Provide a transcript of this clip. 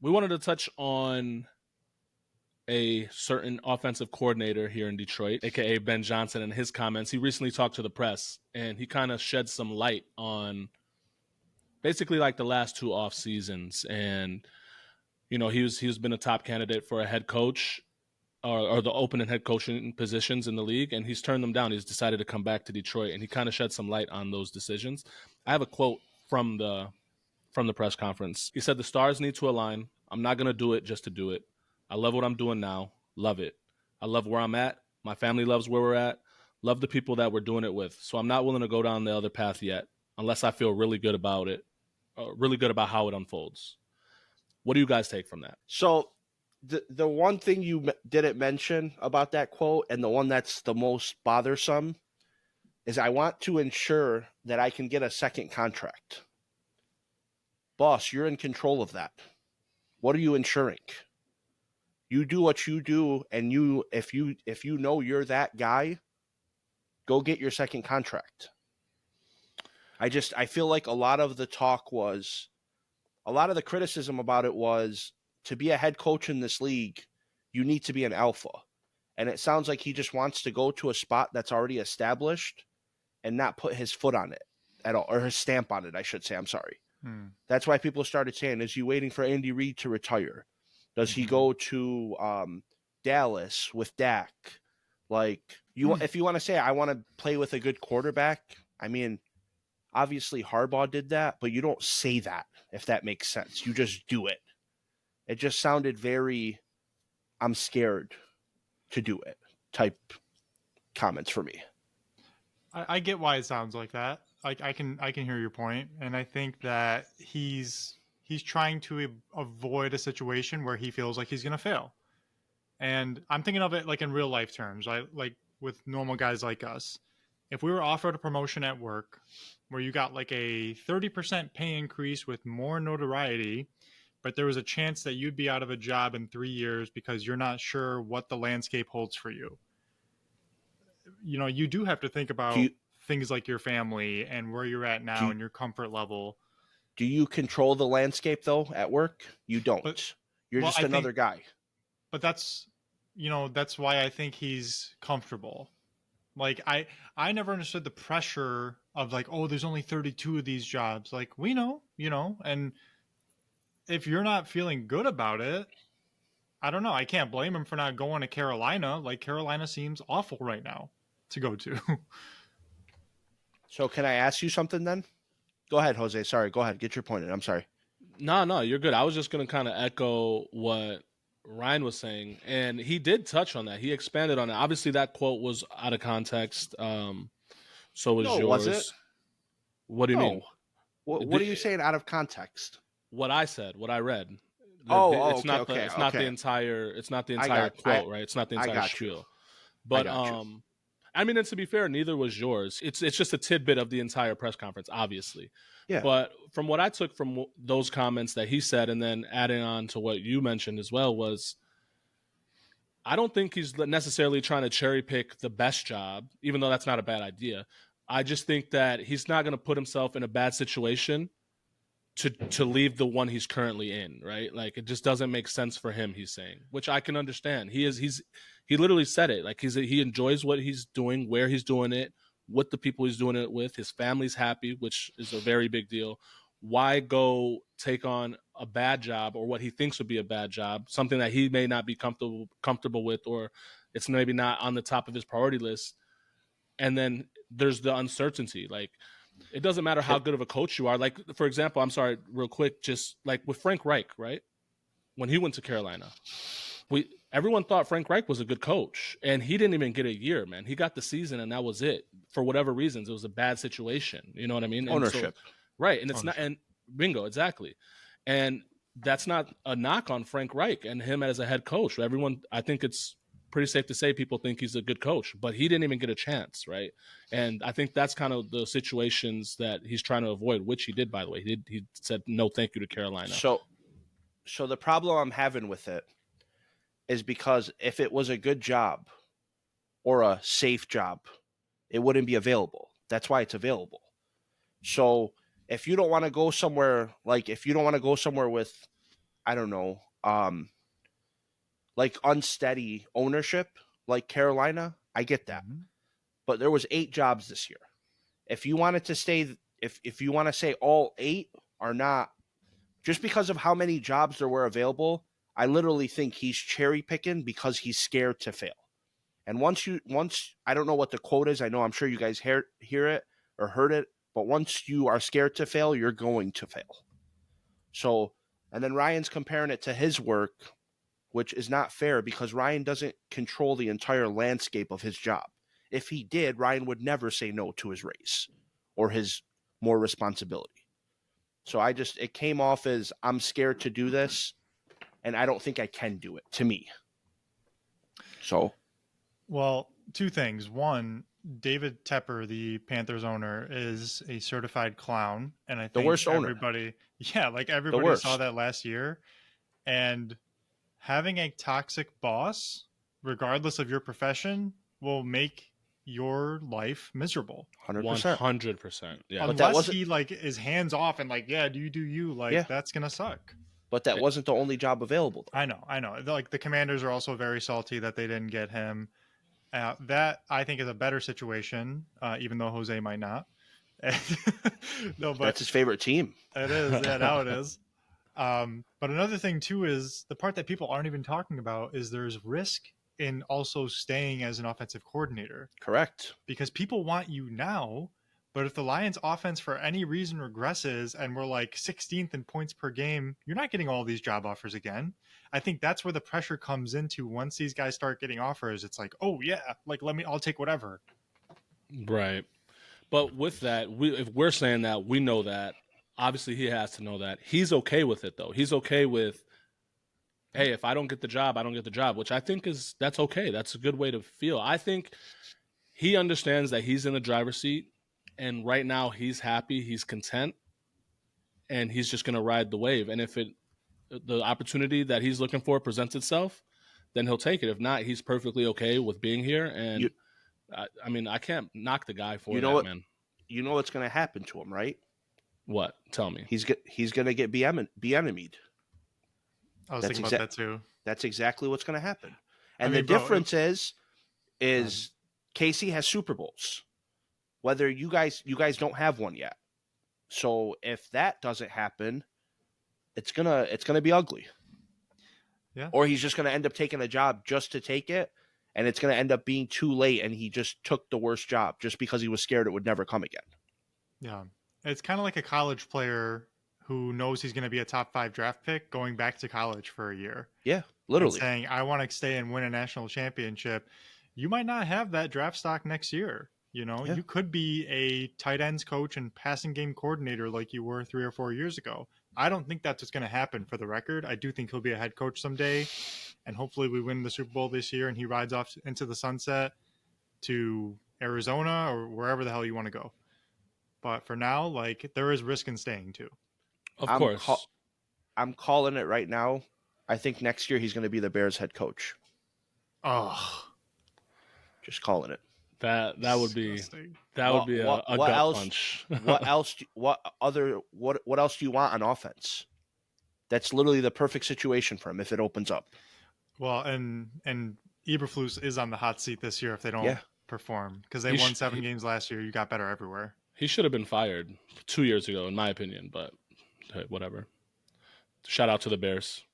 we wanted to touch on a certain offensive coordinator here in Detroit, aka Ben Johnson, and his comments. He recently talked to the press, and he kind of shed some light on basically like the last two off seasons. And he's been a top candidate for a head coach or the open and head coaching positions in the league, and he's turned them down. He's decided to come back to Detroit, and he kind of shed some light on those decisions. I have a quote from the press conference. He said, "The stars need to align. I'm not going to do it just to do it. I love what I'm doing now. Love it. I love where I'm at. My family loves where we're at. Love the people that we're doing it with. So I'm not willing to go down the other path yet unless I feel really good about it, really good about how it unfolds." What do you guys take from that? So the one thing you didn't mention about that quote, and the one that's the most bothersome, is I want to ensure that I can get a second contract. Boss, you're in control of that. What are you ensuring? You do what you do, and if you know you're that guy, go get your second contract. I feel like a lot of the criticism about it was, to be a head coach in this league, you need to be an alpha. And it sounds like he just wants to go to a spot that's already established and not put his foot on it at all, or his stamp on it, I should say. I'm sorry. That's why people started saying, is he waiting for Andy Reid to retire? Does he go to Dallas with Dak? Like, if you want to say, I want to play with a good quarterback, I mean, obviously Harbaugh did that, but you don't say that, if that makes sense. You just do it. It just sounded very, I'm scared to do it type comments for me. I get why it sounds like that. I can hear your point, and I think that he's trying to avoid a situation where he feels like he's going to fail. And I'm thinking of it like in real life terms, like with normal guys like us. If we were offered a promotion at work where you got like a 30% pay increase with more notoriety, but there was a chance that you'd be out of a job in 3 years because you're not sure what the landscape holds for you. You do have to think about things like your family and where you're at now and your comfort level. Do you control the landscape, though, at work? You don't. You're just another guy. But that's why I think he's comfortable. Like, I never understood the pressure of like, oh, there's only 32 of these jobs. Like, we know, and if you're not feeling good about it, I don't know. I can't blame him for not going to Carolina. Like, Carolina seems awful right now to go to. So can I ask you something then? Go ahead, Jose. Sorry. Go ahead. Get your point in. I'm sorry. No, you're good. I was just going to kind of echo what Ryan was saying, and he did touch on that. He expanded on it. Obviously, that quote was out of context. So was yours. Was it? What do you mean? What are you saying out of context? What I said, what I read. It's not the entire quote, right? It's not the entire spiel. But I mean, and to be fair, neither was yours. It's just a tidbit of the entire press conference, obviously. Yeah. But from what I took from those comments that he said, and then adding on to what you mentioned as well, was I don't think he's necessarily trying to cherry pick the best job, even though that's not a bad idea. I just think that he's not going to put himself in a bad situation to leave the one he's currently in, right? Like, it just doesn't make sense for him, he's saying, which I can understand. He literally said it. Like, he enjoys what he's doing, where he's doing it, with the people he's doing it with. His family's happy, which is a very big deal. Why go take on a bad job, or what he thinks would be a bad job, something that he may not be comfortable with, or it's maybe not on the top of his priority list? And then there's the uncertainty. Like, it doesn't matter how good of a coach you are. Like, for example, I'm sorry, real quick, just like with Frank Reich, right? When he went to Carolina, everyone thought Frank Reich was a good coach, and he didn't even get a year, man. He got the season, and that was it. For whatever reasons, it was a bad situation. You know what I mean? Ownership. Right. And it's not, and bingo, exactly. And that's not a knock on Frank Reich and him as a head coach. Everyone, I think it's pretty safe to say people think he's a good coach, but he didn't even get a chance, right? And I think that's kind of the situations that he's trying to avoid, which he did, by the way. He said no thank you to Carolina. So the problem I'm having with it is because if it was a good job or a safe job, it wouldn't be available. That's why it's available. So if you don't want to go somewhere with, I don't know, like unsteady ownership, like Carolina. I get that, Mhm. but there was 8 jobs this year. If you wanted to stay, if you want to say all 8 are not, just because of how many jobs there were available, I literally think he's cherry picking because he's scared to fail. And once I don't know what the quote is. I know I'm sure you guys hear it or heard it, but once you are scared to fail, you're going to fail. So, and then Ryan's comparing it to his work, which is not fair because Ryan doesn't control the entire landscape of his job. If he did, Ryan would never say no to his raise or his more responsibility. So it came off as I'm scared to do this and I don't think I can do it to me. So, Well, two things. One, David Tepper, the Panthers owner, is a certified clown, and I think worst owner. everybody, yeah, like everybody saw worst. that last year. And having a toxic boss, regardless of your profession, will make your life miserable. 100%. 100%. Yeah. But that Unless wasn't- he like is hands off and like, yeah, do you like Yeah. that's gonna suck. But that wasn't the only job available, though. I know. Like the Commanders are also very salty that they didn't get him. That I think is a better situation, even though Jose might not. No, but That's his favorite team. it is. Yeah, now it is. But another thing too is the part that people aren't even talking about is there's risk in also staying as an offensive coordinator Correct. because people want you now. But if the Lions offense for any reason regresses and we're like 16th in points per game, you're not getting all these job offers again. I think that's where the pressure comes into once these guys start getting offers. It's like, oh yeah, like I'll take whatever. Right. But with that, if we're saying that, we know that. Obviously, he has to know that. He's okay with it, though. He's okay with, hey, if I don't get the job, I don't get the job, which I think that's okay. That's a good way to feel. I think he understands that he's in the driver's seat, and right now he's happy, he's content, and he's just going to ride the wave. And if the opportunity that he's looking for presents itself, then he'll take it. If not, he's perfectly okay with being here. And I can't knock the guy for that, man. You know what's going to happen to him, right? What? Tell me. He's going to get be-enemied. I was thinking about that too. That's exactly what's going to happen. And I mean, the difference is Casey has Super Bowls. Whether you guys don't have one yet. So if that doesn't happen, it's gonna be ugly. Yeah. Or he's just gonna end up taking a job just to take it, and it's gonna end up being too late, and he just took the worst job just because he was scared it would never come again. Yeah. It's kind of like a college player who knows he's going to be a top 5 draft pick going back to college for a year. Yeah, literally. And saying, I want to stay and win a national championship. You might not have that draft stock next year. You know, you could be a tight ends coach and passing game coordinator like you were 3 or 4 years ago. I don't think that's what's going to happen for the record. I do think he'll be a head coach someday. And hopefully we win the Super Bowl this year and he rides off into the sunset to Arizona or wherever the hell you want to go. But for now, like, there is risk in staying too. Of course. I'm calling it right now. I think next year he's going to be the Bears head coach. Oh, just calling it. That would be a gut punch. What else do you want on offense? That's literally the perfect situation for him if it opens up. Well, and Eberflus is on the hot seat this year if they don't perform because they won 7 games last year. You got better everywhere. He should have been fired 2 years ago, in my opinion, but whatever. Shout out to the Bears.